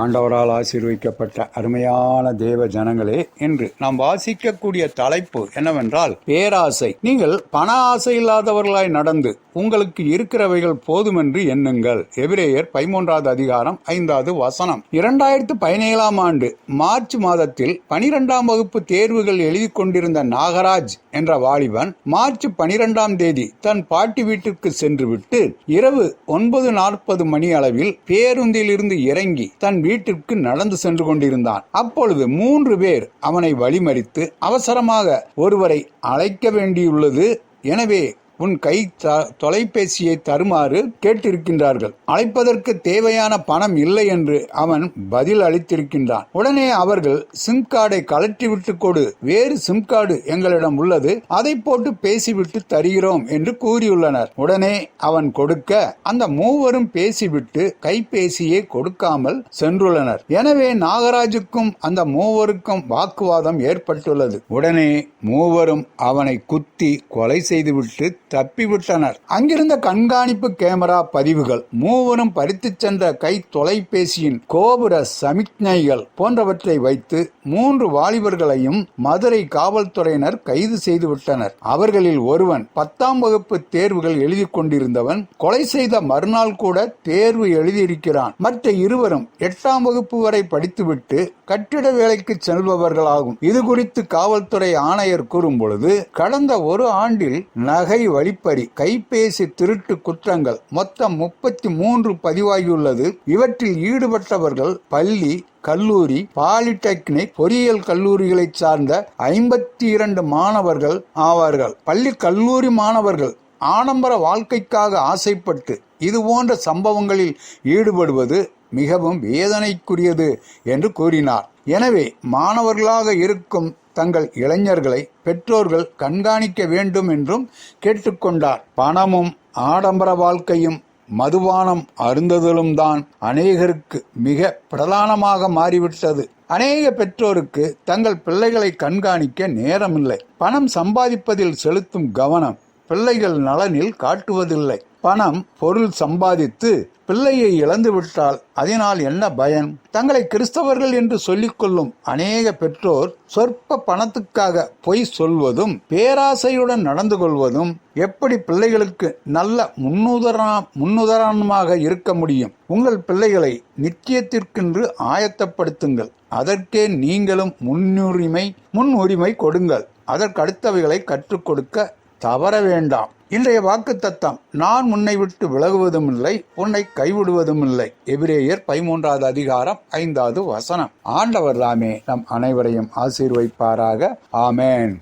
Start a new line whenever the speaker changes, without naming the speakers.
ஆண்டவரால் ஆசீர்வதிக்கப்பட்ட அருமையான தேவ ஜனங்களே, இன்று நாம் வாசிக்கக்கூடிய தலைப்பு என்னவென்றால் பேராசை. நீங்கள் பண ஆசை இல்லாதவர்களாய் நடந்து உங்களுக்கு இருக்கிறவைகள் போதுமென்று எண்ணுங்கள். எபிரேயர் 13வது அதிகாரம் 5வது வசனம். 2017ஆம் ஆண்டு மார்ச் மாதத்தில் 12ஆம் வகுப்பு தேர்வுகள் எழுதி கொண்டிருந்த நாகராஜ் என்ற வாலிபன் மார்ச் 12ஆம் தேதி தன் பாட்டி வீட்டிற்கு சென்றுவிட்டு இரவு 9:40 மணி அளவில் பேருந்தில் இருந்து இறங்கி தன் வீட்டிற்கு நடந்து சென்று கொண்டிருந்தான். அப்பொழுது 3 பேர் அவனை வழிமறித்து அவசரமாக ஒருவரை அழைக்க வேண்டியுள்ளது, எனவே உன் கை தொலைபேசியை தருமாறு கேட்டிருக்கின்றார்கள். அழைப்பதற்கு தேவையான பணம் இல்லை என்று அவன் பதில் அளித்திருக்கின்றான். உடனே அவர்கள் சிம் கார்டை கலற்றிவிட்டு கொடு, வேறு சிம் கார்டு எங்களிடம் உள்ளது, அதை போட்டு பேசிவிட்டு தருகிறோம் என்று கூறியுள்ளனர். உடனே அவன் கொடுக்க அந்த மூவரும் பேசிவிட்டு கைபேசியை கொடுக்காமல் சென்றுள்ளனர். எனவே நாகராஜுக்கும் அந்த மூவருக்கும் வாக்குவாதம் ஏற்பட்டுள்ளது. உடனே மூவரும் அவனை குத்தி கொலை செய்துவிட்டு தப்பிவிட்டனர். அங்கிருந்த கண்காணிப்பு கேமரா பதிவுகள், மூவரும் பறித்து சென்ற கை தொலைபேசியின் கோபுர சமிக்ஞைகள் போன்றவற்றை வைத்து 3 வாலிபர்களையும் மதுரை காவல்துறையினர் கைது செய்துவிட்டனர். அவர்களில் ஒருவன் 10ஆம் வகுப்பு தேர்வுகள் எழுதி கொண்டிருந்தவன். கொலை செய்த மறுநாள் கூட தேர்வு எழுதியிருக்கிறான். மற்ற இருவரும் 8ஆம் வகுப்பு வரை படித்துவிட்டு கட்டிட வேலைக்கு செல்பவர்களாகும். இது குறித்து காவல்துறை ஆணையர் கூறும் பொழுது, கடந்த ஒரு ஆண்டில் நகை வழிப்பறி, கைபேசி திருட்டு குற்றங்கள் மொத்தம் 33 பதிவாகியுள்ளது. இவற்றில் ஈடுபட்டவர்கள் பள்ளி, கல்லூரி, பாலிடெக்னிக், பொறியியல் கல்லூரிகளை சார்ந்த 52 மாணவர்கள் ஆவார்கள். பள்ளி கல்லூரி மாணவர்கள் ஆடம்பர வாழ்க்கைக்காக ஆசைப்பட்டு இது போன்ற சம்பவங்களில் ஈடுபடுவது மிகவும் வேதனைக்குரியது என்று கூறினார். எனவே மாணவர்களாக இருக்கும் தங்கள் இளைஞர்களை பெற்றோர்கள் கண்காணிக்க வேண்டும் என்றும் கேட்டுக்கொண்டார். பணமும் ஆடம்பர வாழ்க்கையும் மதுபானம் அருந்துதலும் தான் அநேகருக்கு மிக பிரதானமாக மாறிவிட்டது. அநேக பெற்றோருக்கு தங்கள் பிள்ளைகளை கண்காணிக்க நேரமில்லை. பணம் சம்பாதிப்பதில் செலுத்தும் கவனம் பிள்ளைகள் நலனில் காட்டுவதில்லை. பணம், பொருள் சம்பாதித்து பிள்ளையை இழந்துவிட்டால் அதனால் என்ன பயன்? தங்களை கிறிஸ்தவர்கள் என்று சொல்லிக்கொள்ளும் அநேக பெற்றோர் சொற்ப பணத்துக்காக பொய் சொல்வதும் பேராசையுடன் நடந்து கொள்வதும் எப்படி பிள்ளைகளுக்கு நல்ல முன்னுதாரணமாக இருக்க முடியும்? உங்கள் பிள்ளைகளை நிச்சயத்திற்கென்று ஆயத்தப்படுத்துங்கள். அதற்கே நீங்களும் முன்னுரிமை கொடுங்கள். அதற்கடுத்தவைகளை கற்றுக் கொடுக்க தவற வேண்டாம். இன்றைய வாக்குத்தத்தம், நான் உன்னை விட்டு விலகுவதும் இல்லை, உன்னை கைவிடுவதும் இல்லை. எபிரேயர் 13வது அதிகாரம் 5வது வசனம். ஆண்டவர் தாமே நம் அனைவரையும் ஆசீர்வதிப்பாராக. ஆமென்.